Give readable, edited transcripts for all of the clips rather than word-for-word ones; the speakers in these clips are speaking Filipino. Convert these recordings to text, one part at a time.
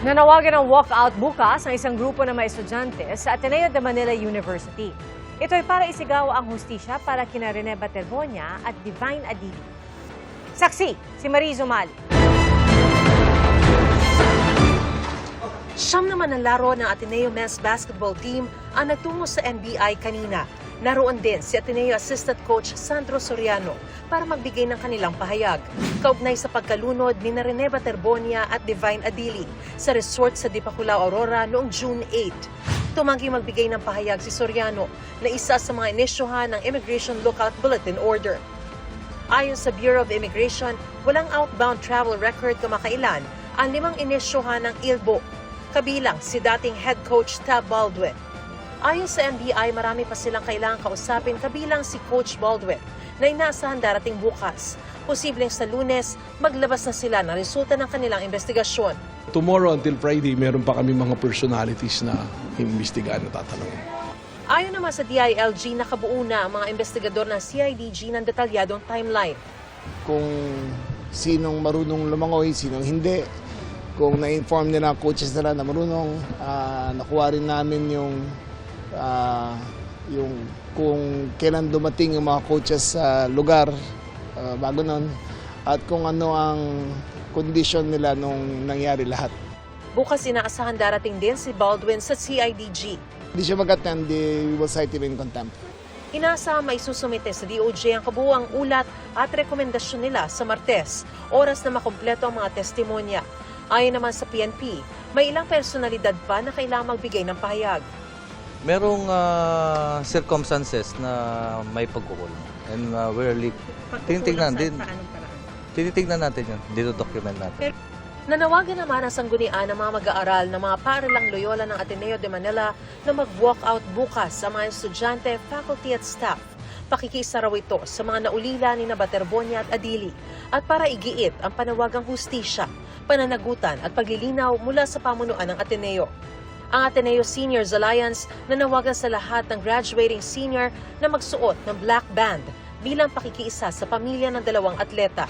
Nanawagan ng walkout bukas ang isang grupo ng mga estudyante sa Ateneo de Manila University. Ito ay para isigaw ang hustisya para kina Rene Baterbonia at Divine Adili. Saksi, si Mariz Umali. Siyam naman ang laro ng Ateneo Men's Basketball Team ang nagtungo sa NBI kanina. Naroon din si Ateneo Assistant Coach Sandro Soriano para magbigay ng kanilang pahayag. Kaugnay sa pagkalunod ni Rene Baterbonia at Divine Adili sa resort sa Dipaculao, Aurora noong June 8. Tumanggi magbigay ng pahayag si Soriano na isa sa mga inisyohan ng Immigration Lookout Bulletin Order. Ayon sa Bureau of Immigration, walang outbound travel record kamakailan ang 5 inisyohan ng ILBO, kabilang si dating head coach Tab Baldwin. Ayon sa NBI, marami pa silang kailangang kausapin kabilang si Coach Baldwin na inaasahan darating bukas. Posibleng sa Lunes, maglabas na sila ng resulta ng kanilang investigasyon. Tomorrow until Friday, meron pa kami mga personalities na imbestigahan na tatanungin. Ayon naman sa DILG, nakabuo na ang mga investigador ng CIDG ng detalyadong timeline. Kung sinong marunong lumangoy, sinong hindi. Kung na-inform nila ang coaches nila na marunong, nakuha rin namin yung kung kailan dumating yung mga coaches sa lugar bago nun at kung ano ang condition nila nung nangyari lahat. Bukas inaasahan darating din si Baldwin sa CIDG. Hindi siya mag-attend, we will cite him in contempt. Inaasahan may susumite sa DOJ ang kabuuang ulat at rekomendasyon nila sa Martes, oras na makumpleto ang mga testimonya. Ayon naman sa PNP, may ilang personalidad pa na kailangang magbigay ng pahayag. Merong circumstances na may pagkukulong. And tinitignan natin yun. Dito-document natin. Nanawagan naman ang sanggunian ng mga mag-aaral ng mga paaralang Loyola ng Ateneo de Manila na mag-walkout bukas sa mga estudyante, faculty at staff. Pakikisa raw ito sa mga naulila ni Baterbonia at Adili at para igiit ang panawagang hustisya, pananagutan at paglilinaw mula sa pamunuan ng Ateneo. Ang Ateneo Seniors Alliance nanawagan sa lahat ng graduating senior na magsuot ng black band bilang pakikiisa sa pamilya ng 2 atleta.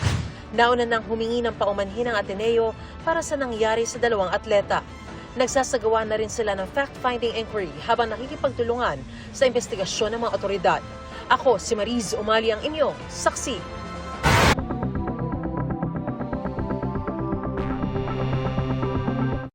Nauna nang humingi ng paumanhin ng Ateneo para sa nangyari sa 2 atleta. Nagsasagawa na rin sila ng fact-finding inquiry habang nakikipagtulungan sa investigasyon ng mga otoridad. Ako si Mariz Umali ang inyong saksi.